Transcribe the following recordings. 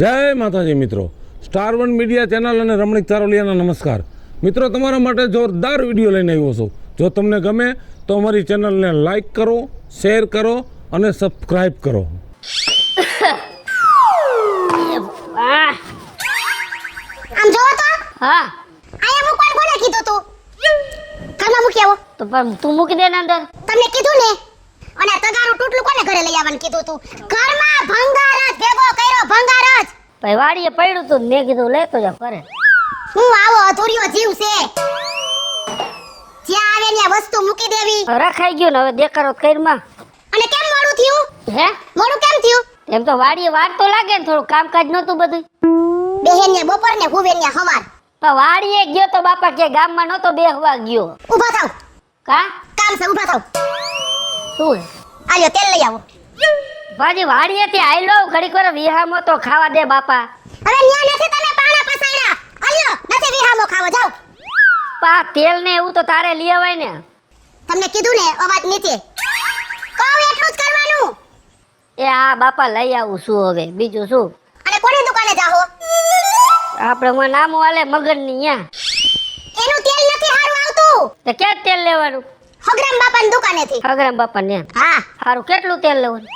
જય માતાજી મિત્રો, સ્ટાર વન મીડિયા ચેનલ અને રમણીક ચારોલિયાના નમસ્કાર. મિત્રો, તમારા માટે જોરદાર વિડીયો લઈને આવ્યો છું. જો તમને ગમે તો અમારી ચેનલને લાઈક કરો, શેર કરો અને સબસ્ક્રાઈબ કરો. આમ જોવો તો. હા, આયા મૂકવાનું કોને કીધું તું? ઘરમાં મૂકી આવો. તો પણ તું મૂકી દે ને અંદર. તમને કીધું ને. અને તગારું તૂટલું કોને ઘરે લઈ આવવાનું કીધું તું? ઘરમાં ભંગાર જ ભેગો કર્યો, ભંગાર જ. ભાઈ વાડીએ પડ્યું તું, મેં કીધું લેતો જા ઘરે. હું આવો અધૂરિયો જીવ છે. જ્યાં આવે ત્યાં વસ્તુ મૂકી દેવી. હવે રખાઈ ગયું ને, હવે દેખાડો કઈરમાં. અને કેમ મોડું થયું? હે, મોડું કેમ થયું? એમ તો વાડીએ વાર તો લાગે ને, થોડું કામકાજ નહોતું બધું. બેહેન ને બપોર ને હુવેન ને હવાર. પણ વાડીએ ગયો તો બાપા કે ગામમાં નહોતો બેહવા ગયો. ઊભા થાવ. કા કામ છે, ઊભા થાવ. શું હે? આલ્યો તેલ લઈ આવો. ભાજી વાડીએથી આઈ લો, ઘડીક વાર વિહામો તો ખાવા દે બાપા. હવે ન્યા નથી તમે પાણા પસાડ્યા. આલ્યો નથી વિહામો ખાવો જાવ. પા તેલ ને એવું તો તારે લઈ આવાય ને. તમને કીધું ને અવાજ નીચે. કહું એટલું જ કરવાનું. એ આ બાપા લઈ આવું શું હવે, બીજું શું. અને કોની દુકાને જાહો? આપણે નામ વાલે મગનની ન્યા. એનું તેલ નથી હારું આવતું. તો ક્યાં તેલ લેવાનું? હગરામ બાપાની દુકાનેથી. હગરામ બાપા ને. હા, સારું, કેટલું તેલ લેવાનું?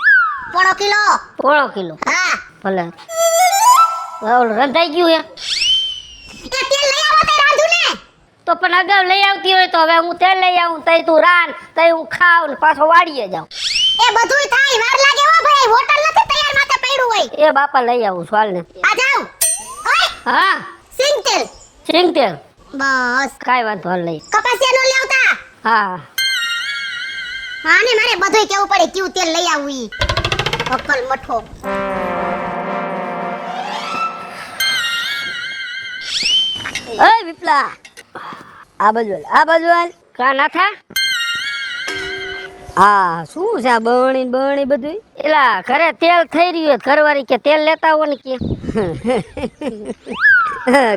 પોણો કિલો. પોણો કિલો. હા. ભલે રંધાઈ ગયું હે. એ તેલ લઈ આવો તે રાંધું ને. તો પણ અગાઉ લઈ આવતી હોય તો હવે હું તેલ લઈ આવું, તઈ તું રાન, તઈ હું ખાવ ને પાછો વાડીએ જાઉં. એ બધુંય થાય, વાર લાગે હો ભાઈ. હોટલ નથી તૈયાર માથે પડ્યું હોય. એ બાપા લઈ આવું સ્વાલ ને. આ જાવ. ઓય હા, સિંગ તેલ. સિંગ તેલ. બસ. કાઈ વાંધો હાલ લઈ. કપાસિયાનો લેવતા. હા હા ને મારે બધુંય કેવું પડે ક્યું તેલ લઈ આવું ઈ. અકલ મઠો. ઓય વિપલા, આ બાજુ હાલ. કા ના થા? હા, શું છે આ બણી બધું? એલા ઘરે તેલ થઈ રહ્યું, ઘરવાળી કે તેલ લેતા આવો ને કે.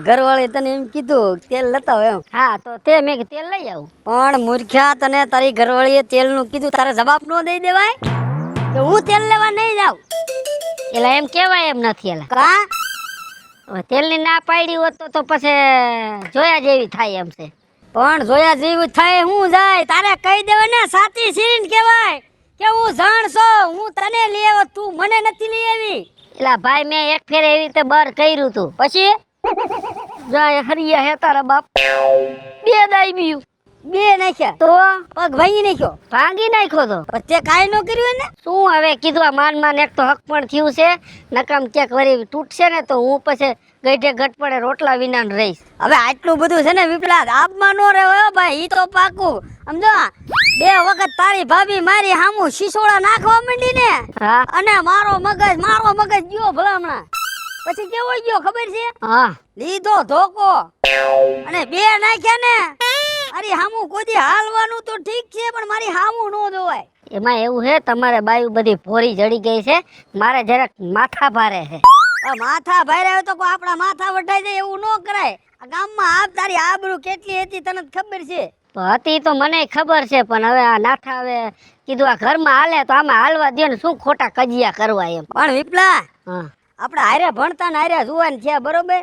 ઘરવાળી તને એમ કીધું તેલ લેતા હોય એમ? હા, તો તે મેં કે તેલ લઈ આવું. પણ મૂર્ખ્યા, તને તારી ઘરવાળીએ તેલનું કીધું, તારે જવાબ નો દઈ દેવાય કે હું તેલ લેવા નહીં જાઉં? એલા એમ કેવાય એમ નથી. એલા કા હવે તેલની ના પાડી હોત તો પછી જોયા જેવી થાય એમ છે. પણ જોયા જેવું થાય હું જાય, તારે કહી દેવાય ને, સાચી સીન કહેવાય કે હું જાણશો, હું તને લઈ આવ્યો, તું મને નથી લઈ આવી. એલા ભાઈ, મેં એક ફેર એવી રીતે બર કર્યું તું, પછી જાય હરિયા હે તારા બાપ. બે દાઈ બીયું બે નાખ્યા તો પગ ભાંગી નાખ્યો. ભાંગી નાખ્યો તો તે કાઈ નો કર્યું ને. શું હવે કીધું, આ માન એક તો હક પણ થયું છે, નકામ ક્યાંક વળી તૂટશે ને તો હું પછી ગઈઢે ઘટ પડે રોટલા વિના રહીશ. હવે આટલું બધું છે ને વિપલા, આપમાં નો રહ્યો ભાઈ, ઈ તો પાકું સમજો. બે વખત તારી ભાભી મારી હામું શીશોડા નાખવા માંડી ને, અને મારો મગજ ગયો ભલામણા. પછી કેવો ગયો ખબર છે? હા, લીધો ધોકો અને બે નાખ્યા ને. અરે હામું કોઈ હાલવાનું તો ઠીક છે, પણ મારી હામું નો જોવાય. એમાં એવું હે, તમારે બાયું બધી ભોરી જડી ગઈ છે, મારે જરાક માથા ભારે છે. માથા ભારે હોય તો આપણા માથા વઢાઈ જાય એવું ન કરાય. આ ગામમાં આપ તારી આબરૂ કેટલી હતી તને ખબર છે? હતી તો મને ખબર છે, પણ હવે આ નાથા હવે કીધું આ ઘરમાં હાલે તો આમાં હાલવા દે ને, શું ખોટા કજિયા કરવા એમ. પણ વિપલા, આપણે હારે ભણતા ને હારે જુવાન થયા બરોબર,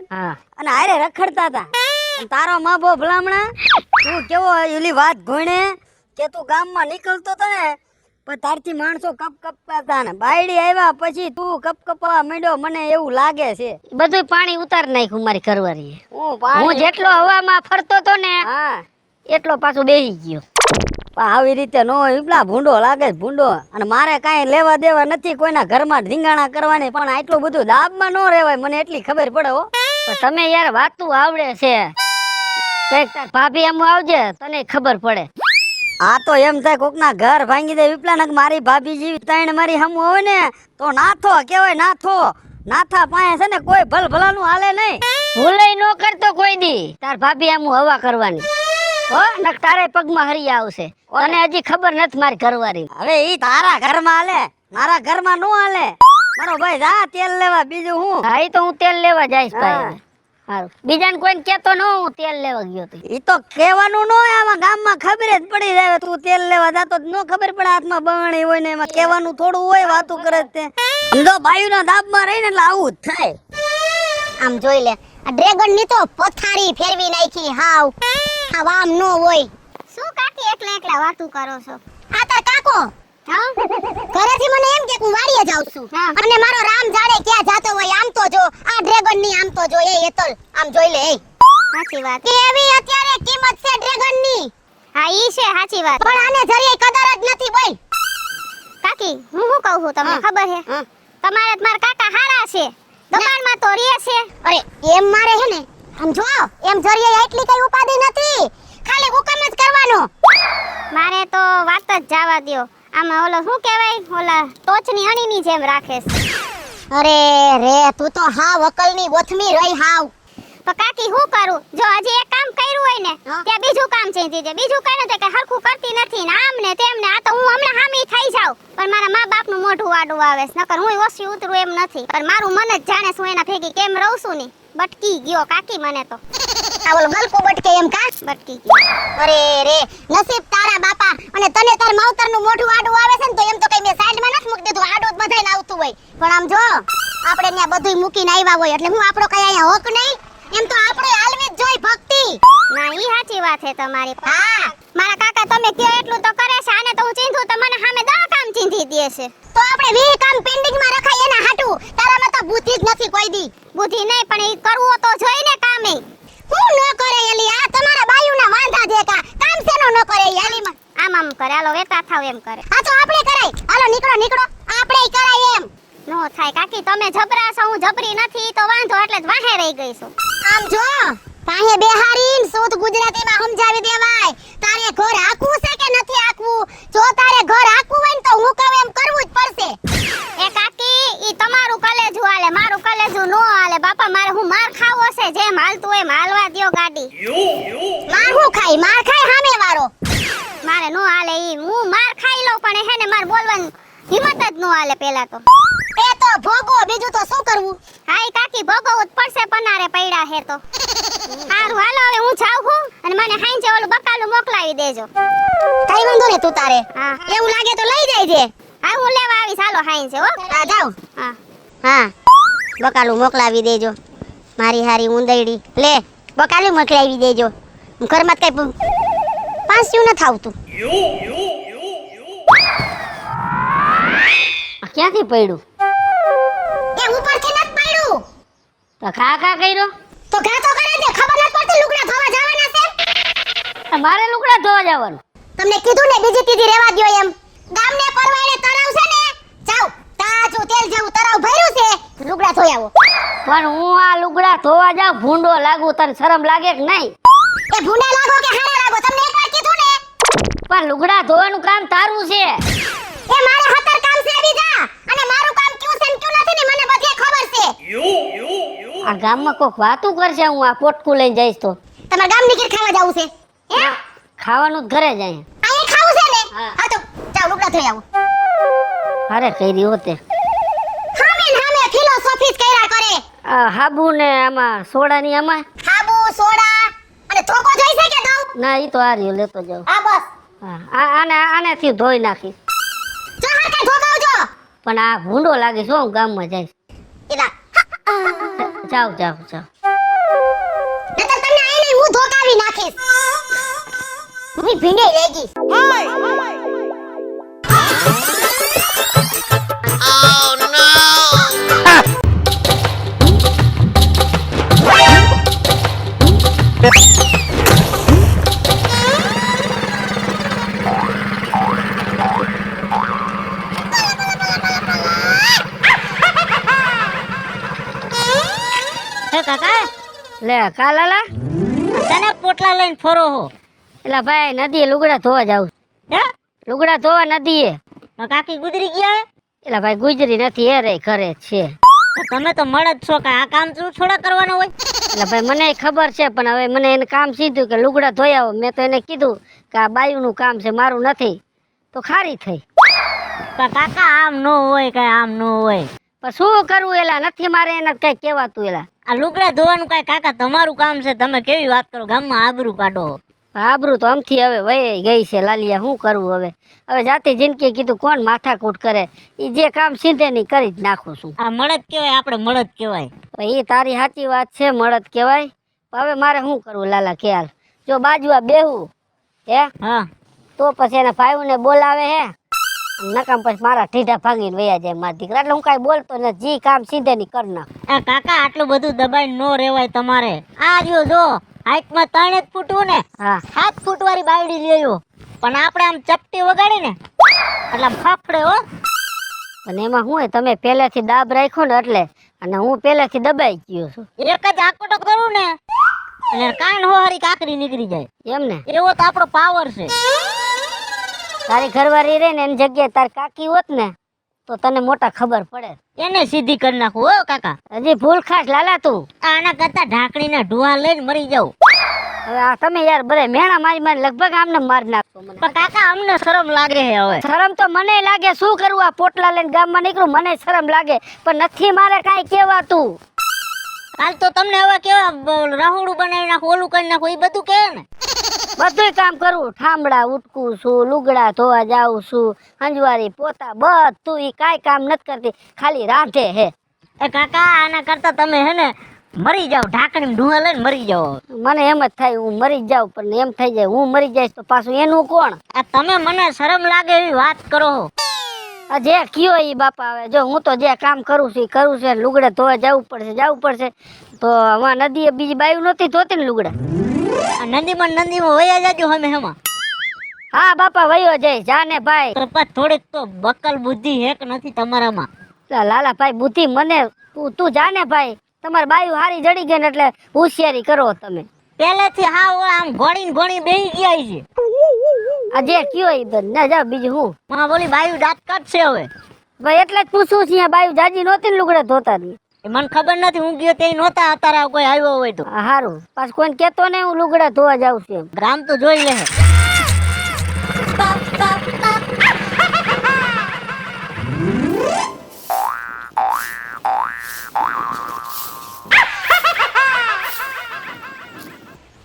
અને હારે રખડતા હતા. તારો માં બહુ ભલામણા, તું કેવો એલી વાત ભણે કે તું ગામમાં નીકળતો હતો ને, પણ તારથી માણસો કપ કપતા ને બાયડી આવ્યા પછી તું કપ કપવા માંડ્યો, મને એવું લાગે છે. બધું પાણી ઉતાર નાખ્યું મારી ઘરવાળીએ. હું જેટલો હવામાં ફરતો તો ને એટલો પાછો બેહી ગયો. આવી રીતે નો વિપલા, ભૂંડો લાગે ભૂંડો. અને મારે કાંઈ લેવા દેવા નથી કોઈના ઘરમાં ઢીંગાણા કરવાની, પણ આટલું બધું દાબમાં ન રહેવાય, મને એટલી ખબર પડે હો. તમે યાર વાતું આવડે છે, કઈક તાર ભાભી આમ આવજે, તને ખબર પડે. આ તો એમ થાય કોકના ઘર ભાંગી દે વિપલા, ને મારી ભાભી જેવી ત્રણ મારી હમ હોય ને તો નાથો કહેવાય. નાથા પાસે છે ને કોઈ ભલ ભલાનું હાલે નહીં. ભૂલાઈ નો કરતો કોઈ દી તાર ભાભી આમ હવા કરવાની હો, ને તારે પગમાં હરી આવશે. તને હજી ખબર નથી મારી ઘરવાળી. હવે ઈ તારા ઘરમાં હાલે, મારા ઘરમાં નો હાલે. મારો ભાઈ જા તેલ લેવા, બીજું હું. હા, ઈ તો હું તેલ લેવા જઈશ ભાઈ. હારું બીજાને કોઈને કેતો ન હું તેલ લેવા ગયો હતો ઈ તો કહેવાનું ન હોય આમાં ગામમાં ખબર જ પડી જાય તું તેલ લેવા જાતો ન ખબર પડે હાથમાં બગણી હોય ને એમાં કહેવાનું થોડું હોય વાતું કરે તે સમજો બાયુના દાબમાં રહીને એટલે આવું જ થાય આમ જોઈ લે આ ડ્રેગન ની તો પથારી ફેરવી નાખી હાવ આમ નો હોય શું કાકી એકલા વાતું કરો છો આ તાર કાકો ઘરેથી મને એમ કે હું વાડીએ જાઉં છું અને મારો રામ જાડે ક્યાં જાતો હોય આમ તો જો આ ડ્રેગન ની આમ તો જો એ એતલ આમ જોઈ લે એ સાચી વાત કેવી અત્યારે કિંમત છે ડ્રેગન ની હા ઈ છે સાચી વાત પણ આને જરીય કદર જ નથી બોલ કાકી હું શું કહું છું તમને ખબર હે તમારે મારા કાકા હારા છે દુકાનમાં તો રે છે અરે એમ મારે હે ને આમ જો એમ જરીય એટલી કઈ ઉપાધિ નથી ખાલી હુકમ જ કરવાનો મારે તો વાત જ જવા દ્યો આમાં ઓલો શું કહેવાય ઓલા ટોચની અણીની જેમ રાખે છે અરે રે તું તો હાવ અકલની બોથમી રહી હાવ તો કાકી શું કરું જો હજી એક કામ કર્યું હોય ને ત્યાં બીજું કામ ચીંધી દે બીજું કઈ નથી કે હરખું કરતી નથી ને આમ ને તેમ ને આ તો હું હમણાં હામી થઈ જાઉં પણ મારા મા બાપનું મોઢું વાડું આવે છે નકર હું ઓછી ઉતરું એમ નથી પણ મારું મન જ જાણે છું એના ભેગી કેમ રહું છું ને બટકી ગયો કાકી મને તો આ ઓલો ગલકો બટકે એમ કા બટકી ગયો અરે રે નસીબ તારા બાપા અને તને તાર માવતરનું મોઢું આડું આવે છે ને તો એમ તો કઈ મે સાઈડમાં નથી મૂકી દીધું આડું જ બધાઈને આવતું હોય પણ આમ જો આપણે ત્યાં બધુંય મૂકીને આવ્યા હોય એટલે હું આપણો કઈ અહીંયા હોક નહીં એમ તો આપણે હાલવી જ જોઈ ભક્તિ ના ઈ સાચી વાત છે તમારી હા મારા કાકા તમે કયો એટલું તો કરે છે આને તો હું ચીંધું તો મને સામે 10 કામ ચીંધી દે છે તો આપણે 20 કામ પેન્ડિંગ માં રખાય એના હાટુ તારામાં તો બુદ્ધિ જ નથી કોઈ દી બુદ્ધિ નહીં પણ ઈ કરવો તો જોઈ ને કામે હું ન કરે એલી આ તમારા બાયુના વાંધા દેકા કામ સેનો ન કરે એલી આમ કરે હાલો વેતા થાવ એમ કરે આ તો આપણે કરાય હાલો નીકળો આપણે કરાય એમ નો થાય કાકી તમે જબરા છો હું જબરી નથી તો વાંધો એટલે જ વાહે રહી ગઈ છું આમ જો પાહે બેહારીન શુદ્ધ ગુજરાતીમાં સમજાવી દેવાય તારે ઘર આકવું છે કે નથી આકવું જો તારે ઘર આકવું હોય ને તો હું કહું એમ કરવું જ પડશે એ કાકી ઈ તમારું કલેજું હાલે મારું કલેજું નો હાલે બાપા મારે હું માર ખાવો છે જેમ હાલતું હોય એમ હાલવા દ્યો ગાડી માર ખાય સામે વાળો મારે નો હાલે ઈ હું માર ખાઈ લઉં પણ હે ને માર બોલવાનું હિંમત જ નો હાલે પેલા તો એ તો ભોગો બીજું તો શું કરવું હાય કાકી ભોગવવું જ પડશે પનારે પડ્યા હે તો હારું હાલો હવે હું જાઉં છું અને મને હાંજે ઓલું બકાલું મોકલાવી દેજો કઈ વાંધો ને તું તારે હા એવું લાગે તો લઈ જઈજે હા હું લેવા આવીશ હાલો હાંજે હો હા જાવ હા બકાલું મોકલાવી દેજો મારી હારી ઉંદરડી લે બકાલું મોકલાવી દેજો ઘરમાં કઈ પાંચિયું ન થાવતું ક્યાંથી પડ્યું એ ઉપરથી નત પડ્યું તો ખા કર્યો તો ઘા તો કરે છે ખબર નત પડતી લુગડા ધોવા જવાના છે મારે લુગડા ધોવા જવાનું તમને કીધું ને બીજી ત્રીજી રેવા દ્યો એમ ગામને પરવાળે તરાવ છે ને જાવ તાજું તેલ જેવું તરાવ ભર્યું છે લુગડા ધોઈ આવો પણ હું આ લુગડા ધોવા જાઉં ભૂંડો લાગુ તને શરમ લાગે કે નહીં એ ભૂંડા લાગો કે હારા લાગો તમને એકવાર કીધું ને પણ લુગડા ધોવાનું કામ તારું છે એ મારે હતર કામ છે બીજા અને મારું કામ ક્યું છે ને ક્યું નથી ને મને બધે ખબર છે આ ગામમાં કોક વાતું કરશે હું આ પોટકું લઈને જઈશ તો તમારા ગામ ની ખાવા જાવું છે હે ખાવાનું જ ઘરે જાય આ ખાવું છે ને હા. હા તો જાવ લુગડા ધોઈ આવો અરે કરી હોતે હામે ફિલોસોફી જ કર્યા કરે આ હાબુ ને આમાં સોડાની આમાં હાબુ સોડા અને ધોકો જોઈ છે કે દઉં ના ઈ તો આ રહ્યો લેતો જાઉં હા બસ હા આનેથી ધોઈ નાખીશ જો હાથે ધોકાવજો પણ આ ભૂંડો લાગે છે હું ગામમાં જઈશ એલા જાવ નતર તમને આઈ નહીં હું ધોકાવી નાખીશ હું ભીંડે રહી ગઈ કાકા લે કાલાલા તને પોટલા લઈને ફરો હો એટલે ભાઈ નદીએ લુગડા ધોવા જાવ હે લુગડા ધોવા નદીએ કાકી ગુજરી ગયા એટલે ભાઈ ગુજરી નથી એ રે ઘરે છે તમે તો મળદ છો કે આ કામ શું થોડા કરવાનો હોય એટલે ભાઈ મને ખબર છે પણ હવે મને એને કામ સીધું કે લુગડા ધોઈ આવો મેં તો એને કીધું કે આ બાયુનું કામ છે મારું નથી તો ખારી થઈ પણ કાકા આમ ન હોય કે આમ ન હોય પણ શું કરવું એલા નથી મારે એને કઈ કહેવાતું એલા આ લુગડા ધોવાનું કાંઈ કાકા તમારું કામ છે, તમે કેવી વાત કરો, ગામમાં આબરૂ કાઢો. આબરૂ તો આમથી હવે વહી ગઈ છે લાલિયા, શું કરવું હવે. હવે જાતે જિંદગી કીધું કોણ માથાકૂટ કરે, એ જે કામ સીધે ની કરી જ નાખું છું. આ મળદ કહેવાય, આપણે મળદ કહેવાય. એ તારી સાચી વાત છે, મળદ કહેવાય. હવે મારે શું કરવું લાલા ખ્યાલ, જો બાજુआ બેહું હે હા તો પછી એના ભાઈઓને બોલાવે હે, નકામ પછી મારા ઠીઠા ભાગીને વયા જાય મારા દીકરા. એટલે હું કાંઈ બોલતો ને જી કામ સીધે ની કરી નાખ. આ કાકા આટલું બધું દબાઈ ન રહેવાય તમારે. આ જો જો હાઈટમાં 3 ફૂટ ને હા 7 ફૂટ વાળી બાયડી લેયો, પણ આપણે આમ ચપટી વગાડી ને એટલે આમ ફાફડે હો. અને એમાં શું હોય, તમે પહેલેથી દાબ રાખ્યો ને એટલે, અને હું પહેલેથી દબાઈ ગયો છું. એક જ આકોટો કરું ને એટલે કાન હોહારી કાકરી નીકળી જાય. એમ ને એવો તો આપણો પાવર છે. તારી ઘરવાળી રહે ને એની જગ્યાએ તારી કાકી હોત ને તો તને મોટા ખબર પડે. એને સીધી કરી નાખું હો કાકા. હજી ભૂલ ખાસ લાલા તું. આના કરતા ઢાંકણીના ઢુવા લઈને મરી જાવ. હવે આ તમે યાર બધે મેણા મારી મારી લગભગ આમને મારી નાખો મને. પણ કાકા અમને શરમ લાગે છે હવે. શરમ તો મને લાગે, શું કરવું આ પોટલા લઈને ગામમાં નીકળું મને શરમ લાગે, પણ નથી મારે કાંઈ કહેવાતું. હાલ તો તમને હવે કેવા રાહુડું બનાવી નાખું, ઓલું કરી નાખું, એ બધું કહે ને. બધુંય કામ કરું, ઠામડા ઉટકું છું, લુગડા ધોવા જાઉં છું, હંજવારી પોતા બધું, ઈ કાંઈ કામ નથી કરતી, ખાલી રાંધે હે. એ કાકા આના કરતા તમે હે ને મરી જાવ, ઢાંકણી ઢુવા લઈને મરી જાવ. મને એમ જ થાય હું મરી જ જાઉં, પણ એમ થઈ જાય હું મરી જઈશ તો પાછું એનું કોણ. આ તમે મને શરમ લાગે એવી વાત કરો. આ જે કયો ઈ બાપા, આવે જો હું તો જે કામ કરું છું ઈ કરું છું. લુગડા ધોવા જવું પડશે તો હવે નદીએ બીજી બાયું નહોતી ધોતી ને લુગડા. આ નદીમાં વયા જાજો હમે હેમાં. હા બાપા વયો જાય, જાને ભાઈ. તો પણ થોડીક તો બકલ બુદ્ધિ હેક નથી તમારામાં. લાલા ભાઈ બુદ્ધિ મને તું જાને ભાઈ, તમારી બાયું હારી જડી ગઈ ને એટલે હોશિયારી કરો તમે. પહેલેથી હા આમ ઘોડી બેહી ગયા છે. આ જે કયો ઈ બન ના જાવ બીજું હું. માં બોલી બાયું દાંત કાઢશે હવે. ભાઈ એટલે જ પૂછું છું, અહીંયા બાયું જાજી નહોતી ને લુગડા ધોતા ની. એ મને ખબર નથી, હું ગયો તે નહોતા, અત્યારે કોઈ આવ્યો હોય તો. હારું પાછું કોઈને કેતો ને હું લુગડા ધોવા જાઉં છું એમ. ગ્રામ તો જોઈ લે.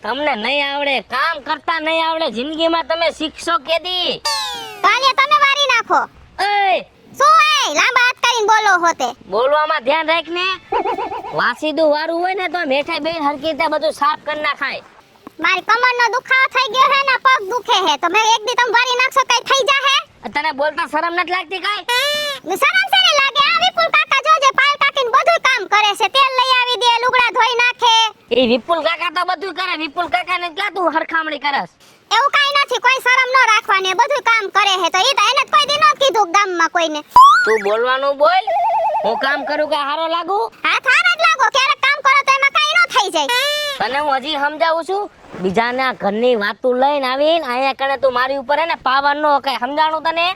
તમને નહીં આવડે, કામ કરતા નહીં આવડે, જિંદગીમાં તમે શીખશો કેદી? કાલે તમે વારી નાખો. એય શું હે લાંબા હાથ કરીને બોલો હોતે. બોલવામાં ધ્યાન રાખ ને. વાસીદું વારું હોય ને તો મેઠાઈ બેન હરકી રીતે બધું સાફ કરી નાખાય. મારી કમરનો દુખાવો થઈ ગયો હે ને પગ દુખે હે, તો મેં એક દી તમે વારી નાખશો કઈ થઈ જાહે? તને બોલતા શરમ નથી લાગતી કાઈ? શરમ છે ને લાગે? આ વિપુલ કાકા જોજે પાલ કાકીને બધું કામ કરે છે, તેલ લઈ આવી દે, લુગડા ધોઈ નાખે. એ વિપુલ કાકા તો બધું કરે, વિપુલ કાકા ને ક્યાં તું હરખામણી કરસ? એવું કાઈ નથી, કોઈ શરમ ન રાખવાની, બધું કામ કરે છે. તો ઈ તો એને જ કોઈ દી ન કીધું ગામમાં કોઈને. તું બોલવાનું બોલ, હું કામ કરું કે હારો લાગુ? હાથ હાર જ લાગો, ક્યારેક કામ કરો તો એમાં કાઈ ન થઈ જાય. તને હું હજી સમજાવું છું, બીજાના ઘરની વાતું લઈને આવીને અહીંયા કણે તું મારી ઉપર હે ને પાવરનો કઈ સમજાણું તને?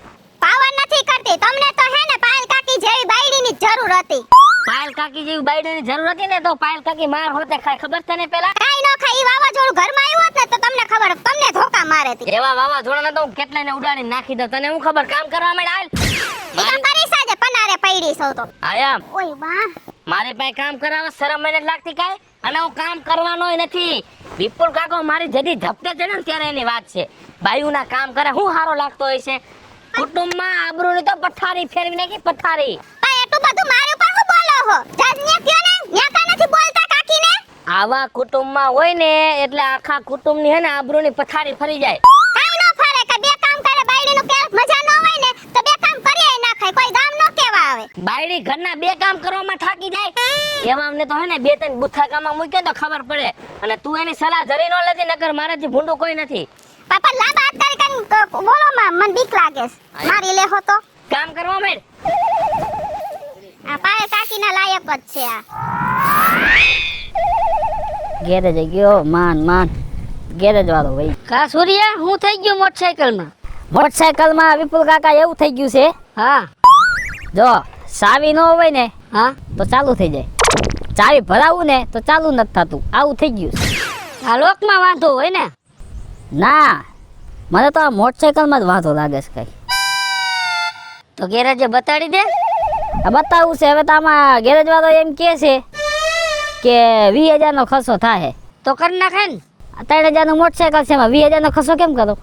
પાવર નથી કરતી, તમને તો હે ને પાયલ કાકી જેવી બાયડીની જરૂર હતી. પાયલ કાકી જેવી બાયડીની જરૂર હતી ને તો પાયલ કાકી માર હોતે ખાય, ખબર તને પેલા? કાઈ ન ખાઈ, વાવાઝોડું ઘરમાં આવ્યું હોત ને તો તમને ખબર, તમને ધોકા મારે તી. એવા વાવાઝોડાને તો હું કેટલાને ઉડાડીને નાખી દઉં. તને હું ખબર, કામ કરવા માંડ હાલ. ઈ તો કરી સાજે પનારે પૈડી સૌ તો. આયા ઓય વાહ, મારે પાસે કામ કરાવવા શરમ મને લાગતી કાઈ? અને હું કામ કરવાનોય નથી. વિપુલ કાકો મારી જડી ધપતે છે ને ત્યારે એની વાત છે. બાયુના કામ કરે હું હારો લાગતો હોય છે? કુટુંબમાં આબરૂની તો પથારી ફેરવી નાખી, પથારી. આ એટલું બધું મારી ઉપર હું બોલો હો? જજને કયો ને, ન્યા કા નથી બોલતા કાકીને? આવા કુટુંબમાં હોય ને એટલે આખા કુટુંબની હે ને આબરૂની પથારી ફરી જાય. કાઈ ન ફરે કે બે કામ કરે બાયડીનું કે મજા ન હોય ને તો બે કામ કરીએ ના ખાય, કોઈ ગામ નો કેવા આવે. બાયડી ઘરના બે કામ કરવામાં થાકી જાય. એવા અમને તો હે ને બે ત્રણ બુથા કામમાં મૂકે તો ખબર પડે. અને તું એની સલાહ જરી ન લેતી, નકર મારાથી ભૂંડું કોઈ નથી. પાપા લાંબા હાથ કરી બોલો માં, મને બીક લાગે છે. મારી લેહો તો કામ કરવા માંડ. આ પાયલ કાકીના લાયક જ છે આ. ઘેરે જઈ ગયો માન ગેરેજ વાળો ભાઈ. કા સૂર્યા હું થઈ ગયો મોટરસાઇકલમાં વિપુલ કાકા એવું થઈ ગયું છે. હા જો ચાવી ન હોય ને હા તો ચાલુ થઈ જાય, ચાવી ભરાવું ને તો ચાલુ નથી થતું, આવું થઈ ગયું છે. આ લોકમાં વાંધો હોય ને? ના મને તો આ મોટરસાઇકલમાં જ વાંધો લાગે છે કઈ. તો ગેરેજે બતાડી દે. બતાવું છે હવે તો આમાં ગેરેજ વાળો એમ કે છે કે 20,000 નો ખર્ચો થાય તો કરી નાખે ને 3,000 નું મોટરસાયકલ છે એમાં 20,000 નો ખર્ચો કેમ કરો?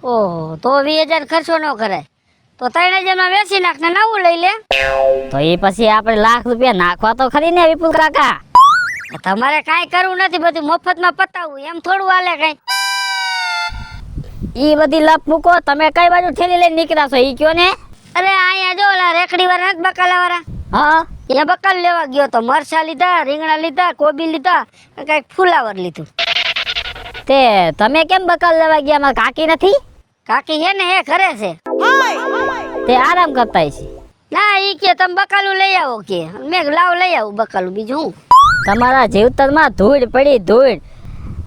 ઓહો તો 20,000 ખર્ચો ન કરાય તો 3,000 માં વેચી નાખ ને નવું લઈ લે. તો એ પછી આપણે લાખ રૂપિયા નાખવા તો ખરી ને વિપુલ કાકા. તમારે કાંઈ કરવું નથી, બધું મફતમાં પતાવવું એમ થોડું હાલે કઈ. ઈ બધી લપ મૂકો, તમે કઈ બાજુ ઠેલી લઈને નીકળ્યા છો ઈ કયો ને? અરે અહીંયા જો ઓલા રેકડી વાળા નથી બકાલા વાળા, હા એ બકાલ લેવા ગયો તો મરચા લીધા, રીંગણા લીધા, કોબી લીધા, કઈક ફુલાવર લીધું. તે તમે કેમ બકાલ લેવા ગયા? મારા કાકી નથી? કાકી હે ને એ ઘરે છે, તે આરામ કરતા છે. ના ઈ કે તમે બકાલું લઈ આવો કે, મેં લાવ લઈ આવું બકાલું, બીજું હું. તમારા જીવતરમાં ધૂળ પડી ધૂળ.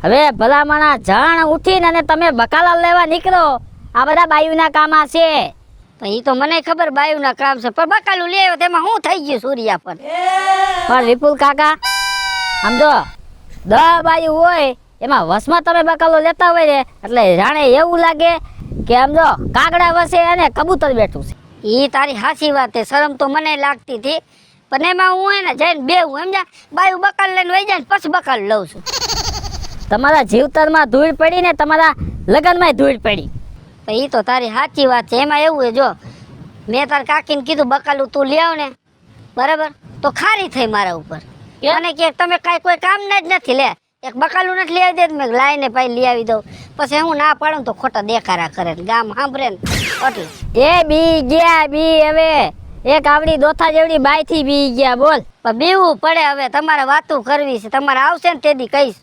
હવે ભલામણા જાણ ઉઠીને અને તમે બકાલા લેવા નીકળો, આ બધા બાયુના કામ છે. એ તો મને ખબર બાયુના કામ છે, પણ બકાલું લઈ આવ્યો તેમાં શું થઈ ગયું સૂર્યા પર? પણ વિપુલ કાકા સમજો, 10 બાયુ હોય એમાં વસમાં તમે બકાલો લેતા હોય ને એટલે જાણે એવું લાગે કે સમજો કાગડા વસે અને કબૂતર બેઠું છે. એ તારી સાચી વાત છે, શરમ તો મને લાગતી હતી, પણ એમાં હું એને જઈને બેવું સમજા, બાયુ બકાલ લઈને વહી જાય ને પછી બકાલ લઉં છું. તમારા જીવતરમાં ધૂળ પડી ને તમારા લગ્નમાં ધૂળ પડી. એ તો તારી સાચી વાત છે. એમાં એવું છે, જો મેં તાર કાકીને કીધું બકાલું તું લઈ આવ ને બરાબર, તો ખારી થઈ મારા ઉપર. મને કે તમે કાંઈ કોઈ કામ ના જ નથી, લે એક બકાલું નથી લઈ આવી દે. મેં લાઈને પાઈ લઈ આવી દઉં, પછી હું ના પાડું તો ખોટા દેખારા કરે ગામ સાંભળે ને એટલે. એ બી ગયા બી, હવે એક આવડી દોથા જેવડી બાઈ થી બી ગયા બોલ. પણ બીવું પડે, હવે તમારે વાતું કરવી છે, તમારે આવશે ને તેદી કહીશ.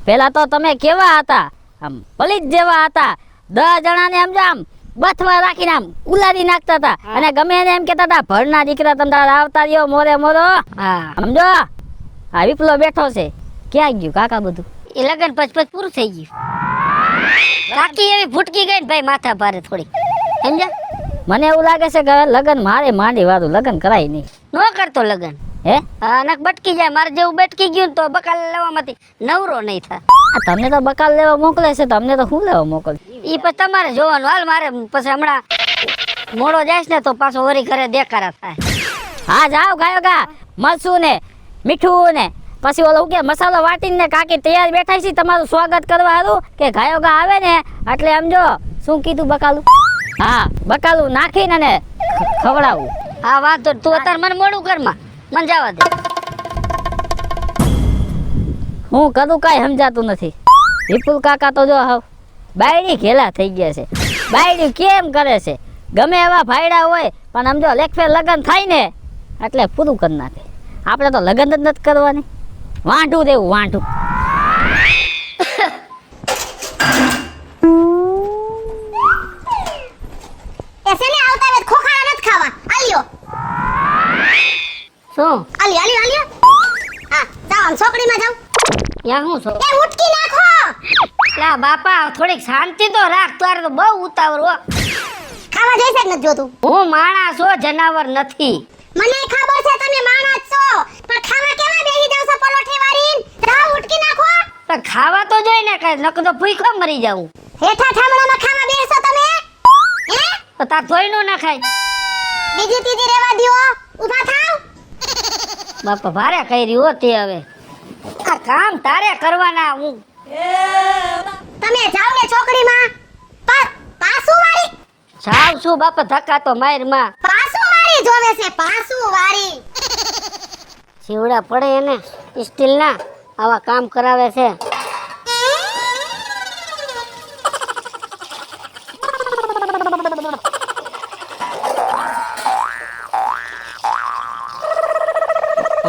પેલા તો તમે કેવા હતા, આમ પલિત જેવા હતા, 10 જણાને સમજો આમ બથવા રાખીને આમ ઉલાડી નાખતા હતા, અને ગમે એને એમ કહેતા હતા ભરના દીકરા તમારા આવતા રહ્યો મોરે મોરો. હા સમજો, આ વિપલો બેઠો છે, ક્યાં ગયું કાકા બધું? એ લગન પછી પૂરું થઈ ગયું. કાકી એવી ફૂટકી ગઈ ને ભાઈ માથા ભારે થોડી, સમજ્યા? મને એવું લાગે છે કે લગન મારે માંડી વાળું લગન કરાય નહીં. ન કરતો લગન હે? હા નક બટકી જાય, મારે જેવું બટકી ગયું તો બકાલ લેવામાંથી નવરો નહીં થાય. તમને તો બકાલ લેવા મોકલે છે, તમને તો હું લેવા મોકલે? એ પછી તમારે જોવાનું. હાલ મારે પછી હમણાં મોડો જાય ને તો પાછો વરી ઘરે દેખારા થાય. હા જાઓ ગાયો ગા, મરચું ને મીઠું ને પછી ઓલો કે મસાલો વાટીને કાકી તૈયાર બેઠા છે તમારું સ્વાગત કરવા હારું, કે ગાયો ગા આવે ને એટલે સમજો શું કીધું બકાલું. હા બકાલું નાખીને ને ખવડાવું. હા વાંધો, તું અત્યારે મને મોડું કરમાં, મને જવા દે. હું કદું કાંઈ સમજાતું નથી. વિપુલ કાકા તો જો હવે બાયડી ઘેલા થઈ ગયા છે. બાયડી કેમ કરે છે, ગમે એવા ભાઈડા હોય પણ સમજો લેખફેર લગ્ન થાય ને એટલે પૂરું કરી નાખે. આપણે તો લગ્ન જ નથી કરવાની, વાંઢું દેવું વાંઢું. એસેને આવતા વેત ખોખારા નથી ખાવા, આલ્યો શું? આલ્યો આલ્યો આલ્યો. હા જાવ છોકરીમાં જાવ. યા હું છો? એ ઉટકી નાખો. લા બાપા થોડીક શાંતિ તો રાખ, તારે તો બહુ ઉતાવળ હો. ખાવા જઈશે જ નથી જોતું. હું માણસ હો, જનાવર નથી. મને ખબર છે તમે માણસ છો, પણ ખાવા કેવા બેહી જાવ છો પલોઠી વાળીન? જાવ ઉટકી નાખો. પણ ખાવા તો જોઈ ને, કઈ નક તો ભૂખો મરી જાઉં. હેઠા ઠામડામાં ખાવા બેસો તમે? હે? તો તાર ધોઈનું ના ખાય. બીજી ત્રીજી રેવા દ્યો, ઊભા થાવ. બાપા ભારે કરી હો તે. હવે આ કામ તારે કરવાના. હું તમે જાવ ને છોકરીમાં. પાસુ વાળી. જાવ છું બાપા, ધક્કા તો મારમાં. પાસુ વાળી જોવે છે, પાસુ વાળી. શિવડા પડે એને સ્ટીલના આવા કામ કરાવે છે.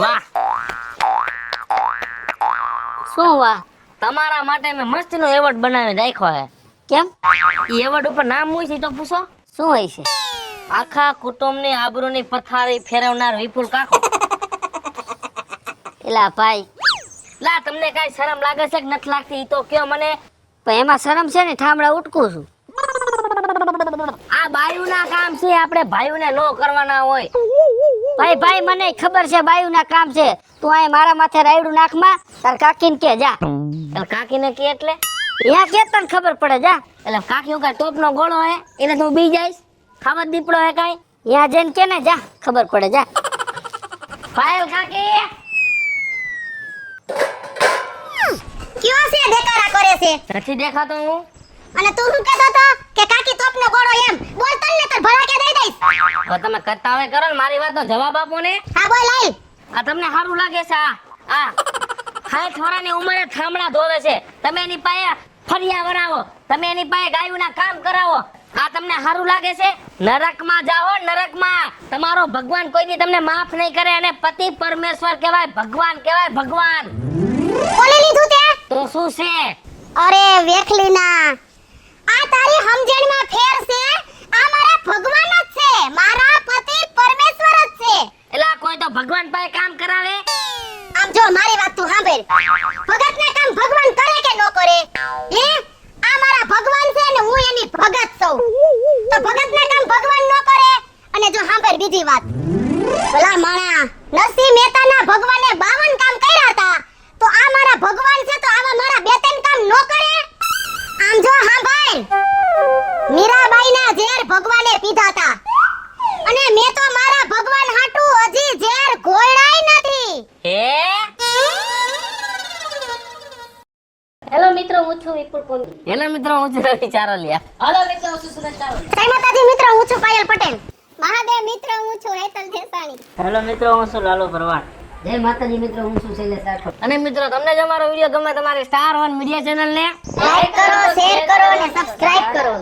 વાહ, શું વાહ? તમારા માટે મેં મસ્તીનો એવોર્ડ બનાવી રાખ્યો છે. કેમ? ઈ એવોર્ડ ઉપર નામ હોય છે તો પૂછો. શું હોય છે? આખા કુટુંબની આબરૂની પથારી ફેરવનાર વિપુલ કાકો. એલા ભાઈ, લા તમને કાઈ શરમ લાગે છે કે નથી લાગતી ઈ તો કયો મને. પણ એમાં શરમ છે ને, ઠામડા ઉટકું છું. આ બાયુના કામ છે, આપણે ભાઈઓને નો કરવાના હોય. ભાઈ ભાઈ મને ખબર છે બાયુના કામ છે. તું અહીં મારા માથે રાયડું નાખમાં, તાર કાકીને કે જા. એટલે કાકીને કે એટલે અહીંયા કે તને ખબર પડે જા. એટલે કાકી હું કાંઈ ટોપનો ગોળો હે એને તું બી જાઈશ? ખાવા દીપડો હે કાંઈ? અહીંયા જઈને કે ને જા, ખબર પડે જા. પાયલ કાકી કયો છે દેખાડા કરે છે? નથી દેખાતો હું? અને તું શું કહેતો હતો કે કાકી તોપનો ગોળો એમ બોલ તને ને તો ભડાકે દઈ દઈશ. હવે તમે કરતા હોય કરો ને, મારી વાતનો જવાબ આપો ને. હા બોલ લાઈ. આ તમને સારું લાગે છે? આ 60 વર્ષની ઉંમરે થાંભલા ધોવે છે, તમે એની પાસે ફરિયા વરાવો, તમે એની પાસે ગાયોના કામ કરાવો. આ તમને સારું લાગે છે? નરકમાં જાઓ, નરકમાં. તમારો ભગવાન કોઈ દી તમને માફ નહીં કરે, અને પતિ પરમેશ્વર કહેવાય, ભગવાન કહેવાય, ભગવાન. બોલી લીધું તે? તો શું છે? અરે વેખલીના, આ તારી સમજણમાં ફેર છે. આ મારા ભગવાન જ છે, મારા પતિ પરમેશ્વર જ છે. એલા કોઈ તો ભગવાન પાસે કામ કરાવે? આમ જો મારી વાત તું સાંભળ. ભગતના કામ ભગવાન કરે કે ન કરે? હે, આ મારા ભગવાન છે ને હું એની ભગત છું. તો ભગતના કામ ભગવાન ન કરે. અને જો સાંભળ બીજી વાત. ભલા માણા, નરસિંહ મહેતાના ભગવાને 52 કામ કર્યા હતા. તો આ મારા ભગવાન છે તો આવા મારા 2-3 કામ ન કરે? આમ જો સાંભળ. મીરાબાઈના ઝેર ભગવાને પીધા હતા. અને મેં તો મારા ભગવાન હાટુ હજી ઝેર ઘોળાય નથી. હે? હેલો મિત્રો, હું છું વિપુલ કોંડી. હેલો મિત્રો, હું છું રવિ ચારોલિયા. હાલો મિત્રો, હું છું સુરેશ ચાવડા. જય માતાજી મિત્રો, હું છું પાયલ પટેલ. મહાદેવ મિત્રો, હું છું હેતલ દેસાણી. હેલો મિત્રો, હું છું લાલુ પરવાણ. જય માતાજી મિત્રો, હું છું શૈલેષ રાઠોડ. અને મિત્રો, તમને જો અમારો વિડીયો ગમે, તમારી સ્ટાર 1 મીડિયા ચેનલ ને લાઈક કરો, શેર કરો અને સબસ્ક્રાઇબ કરો.